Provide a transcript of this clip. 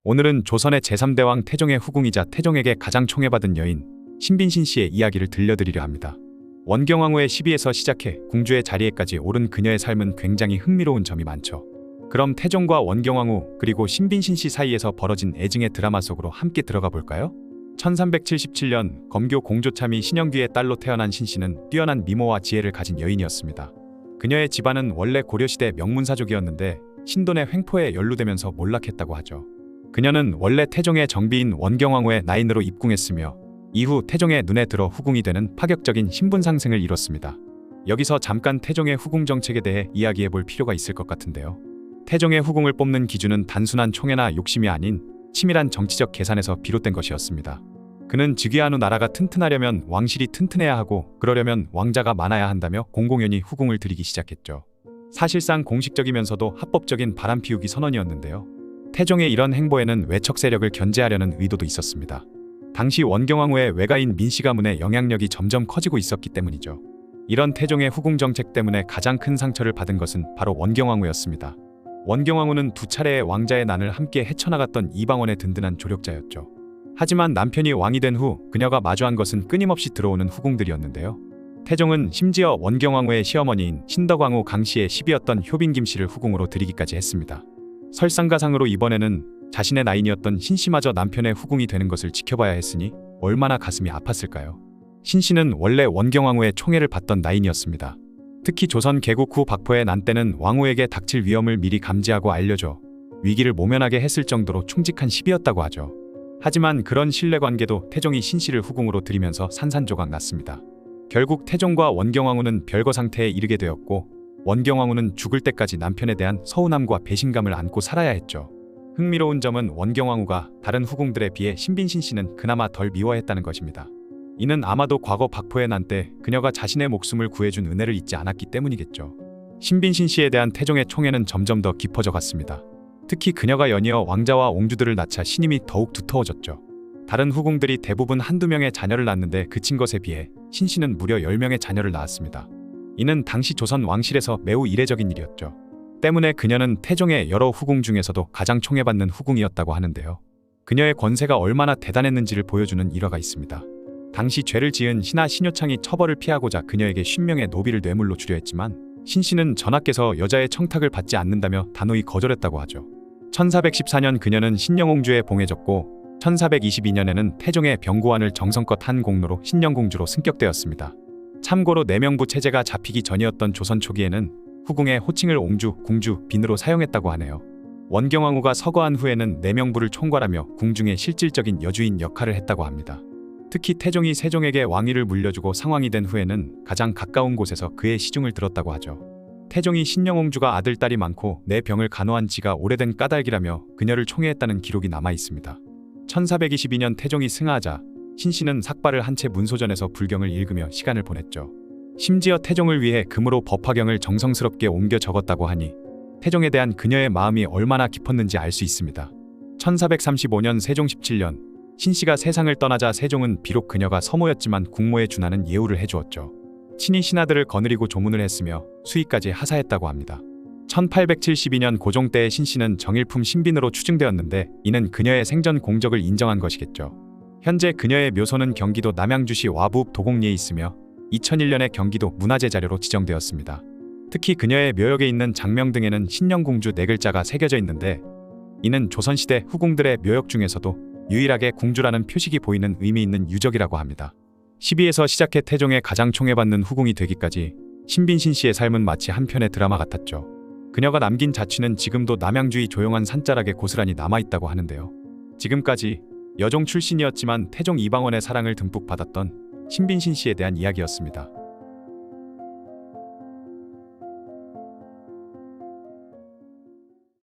오늘은 조선의 제3대왕 태종의 후궁이자 태종에게 가장 총애받은 여인 신빈신 씨의 이야기를 들려드리려 합니다. 원경왕후의 시비에서 시작해 궁주의 자리에까지 오른 그녀의 삶은 굉장히 흥미로운 점이 많죠. 그럼 태종과 원경왕후 그리고 신빈신 씨 사이에서 벌어진 애증의 드라마 속으로 함께 들어가 볼까요? 1377년 검교 공조참이 신영귀의 딸로 태어난 신씨는 뛰어난 미모와 지혜를 가진 여인이었습니다. 그녀의 집안은 원래 고려시대 명문사족이었는데 신돈의 횡포에 연루되면서 몰락했다고 하죠. 그녀는 원래 태종의 정비인 원경왕후의 나인으로 입궁했으며 이후 태종의 눈에 들어 후궁이 되는 파격적인 신분 상승을 이뤘습니다. 여기서 잠깐 태종의 후궁 정책에 대해 이야기해 볼 필요가 있을 것 같은데요. 태종의 후궁을 뽑는 기준은 단순한 총애나 욕심이 아닌 치밀한 정치적 계산에서 비롯된 것이었습니다. 그는 즉위한 후 나라가 튼튼하려면 왕실이 튼튼해야 하고 그러려면 왕자가 많아야 한다며 공공연히 후궁을 들이기 시작했죠. 사실상 공식적이면서도 합법적인 바람피우기 선언이었는데요. 태종의 이런 행보에는 외척 세력을 견제하려는 의도도 있었습니다. 당시 원경왕후의 외가인 민씨 가문의 영향력이 점점 커지고 있었기 때문이죠. 이런 태종의 후궁 정책 때문에 가장 큰 상처를 받은 것은 바로 원경왕후였습니다. 원경왕후는 두 차례의 왕자의 난을 함께 헤쳐나갔던 이방원의 든든한 조력자였죠. 하지만 남편이 왕이 된 후 그녀가 마주한 것은 끊임없이 들어오는 후궁들이었는데요. 태종은 심지어 원경왕후의 시어머니인 신덕왕후 강씨의 시비였던 효빈 김씨를 후궁으로 들이기까지 했습니다. 설상가상으로 이번에는 자신의 나인이었던 신씨마저 남편의 후궁이 되는 것을 지켜봐야 했으니 얼마나 가슴이 아팠을까요? 신씨는 원래 원경왕후의 총애를 받던 나인이었습니다. 특히 조선 개국 후 박포의 난 때는 왕후에게 닥칠 위험을 미리 감지하고 알려줘 위기를 모면하게 했을 정도로 충직한 시비였다고 하죠. 하지만 그런 신뢰관계도 태종이 신씨를 후궁으로 들이면서 산산조각 났습니다. 결국 태종과 원경왕후는 별거 상태에 이르게 되었고 원경왕후는 죽을 때까지 남편에 대한 서운함과 배신감을 안고 살아야 했죠. 흥미로운 점은 원경왕후가 다른 후궁들에 비해 신빈신 씨는 그나마 덜 미워했다는 것입니다. 이는 아마도 과거 박포의 난 때 그녀가 자신의 목숨을 구해준 은혜를 잊지 않았기 때문이겠죠. 신빈신 씨에 대한 태종의 총애는 점점 더 깊어져 갔습니다. 특히 그녀가 연이어 왕자와 옹주들을 낳자 신임이 더욱 두터워졌죠. 다른 후궁들이 대부분 한두 명의 자녀를 낳았는데 그친 것에 비해 신씨는 무려 10명의 자녀를 낳았습니다. 이는 당시 조선 왕실에서 매우 이례적인 일이었죠. 때문에 그녀는 태종의 여러 후궁 중에서도 가장 총애받는 후궁이었다고 하는데요. 그녀의 권세가 얼마나 대단했는지를 보여주는 일화가 있습니다. 당시 죄를 지은 신하 신효창이 처벌을 피하고자 그녀에게 50명의 노비를 뇌물로 주려 했지만 신씨는 전하께서 여자의 청탁을 받지 않는다며 단호히 거절했다고 하죠. 1414년 그녀는 신영옹주에 봉해졌고 1422년에는 태종의 병고안을 정성껏 한 공로로 신영공주로 승격되었습니다. 참고로 내명부 체제가 잡히기 전이었던 조선 초기에는 후궁의 호칭을 옹주, 궁주, 빈으로 사용했다고 하네요. 원경왕후가 서거한 후에는 내명부를 총괄하며 궁중의 실질적인 여주인 역할을 했다고 합니다. 특히 태종이 세종에게 왕위를 물려주고 상왕이 된 후에는 가장 가까운 곳에서 그의 시중을 들었다고 하죠. 태종이 신영옹주가 아들, 딸이 많고 내 병을 간호한 지가 오래된 까닭이라며 그녀를 총애했다는 기록이 남아있습니다. 1422년 태종이 승하하자 신씨는 삭발을 한 채 문소전에서 불경을 읽으며 시간을 보냈죠. 심지어 태종을 위해 금으로 법화경을 정성스럽게 옮겨 적었다고 하니 태종에 대한 그녀의 마음이 얼마나 깊었는지 알 수 있습니다. 1435년 세종 17년 신씨가 세상을 떠나자 세종은 비록 그녀가 서모였지만 국모에 준하는 예우를 해주었죠. 친히 신하들을 거느리고 조문을 했으며 수의까지 하사했다고 합니다. 1872년 고종 때의 신씨는 정일품 신빈으로 추증되었는데 이는 그녀의 생전 공적을 인정한 것이겠죠. 현재 그녀의 묘소는 경기도 남양주시 와부읍 도곡리에 있으며 2001년에 경기도 문화재 자료로 지정되었습니다. 특히 그녀의 묘역에 있는 장명 등에는 신영공주 4글자가 새겨져 있는데 이는 조선시대 후궁들의 묘역 중에서도 유일하게 궁주라는 표식이 보이는 의미 있는 유적이라고 합니다. 시비에서 시작해 태종의 가장 총애받는 후궁이 되기까지 신빈신 씨의 삶은 마치 한 편의 드라마 같았죠. 그녀가 남긴 자취는 지금도 남양주의 조용한 산자락에 고스란히 남아있다고 하는데요. 지금까지 여종 출신이었지만 태종 이방원의 사랑을 듬뿍 받았던 신빈신 씨에 대한 이야기였습니다.